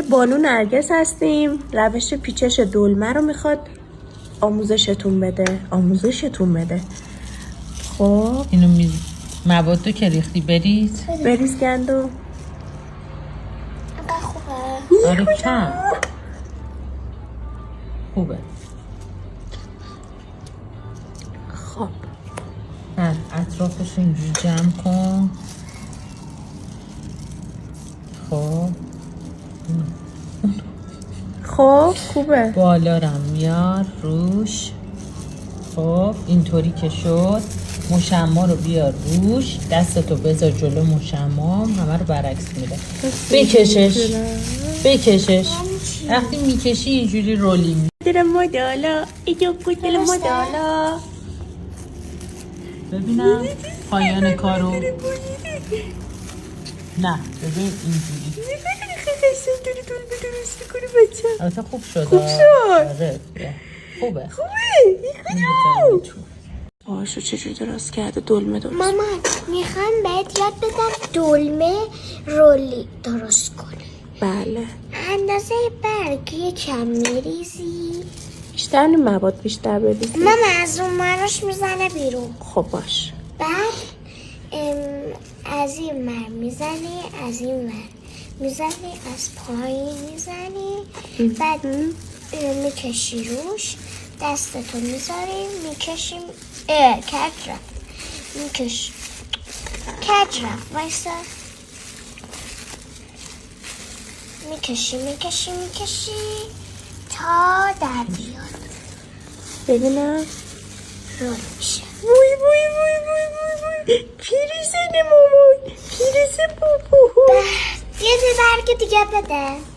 بانو نرگس هستیم. روش پیچش دلمه رو میخواد آموزشتون بده. خب اینو موادو که ریختی بریز گندو. اینقدر خوبه. آره کم خوبه. خب بعد اطرافش اینجوری جمع کن. خب خوبه. بالا رو میار روش. خب اینطوری که شد مشما رو بیار روش، دستتو بذار جلو مشما، همه رو برعکس میره. بکشش. وقتی میکشی اینجوری رولی میره. در مدالا ایجا کدل مدالا. ببینم پایان کارو. نه ببین اینجوری. البته خوب شد. آره خوبه. پاهاشو چجوری درست کرده؟ دلمه درست. مامان میخوام بهت یاد بدم دلمه رولی درست کنی. بله. اندازه برگی کم میریزی. بیشتر این مواد بیشتر بریزی. ماما از اون مراش میزنه بیرون. خب باش. بعد از این ور میزنی، از این ور میزنی، از پایین میزنی. بعد میکشی روش، دستتو میذاری میکشیم. کج رفت. میکش کج رفت وایسا. میکشی تا در بیاد. ببینم. رول میشه. وای پیریزه مامان. پیریزه بابا. یه برگ دیگه بده.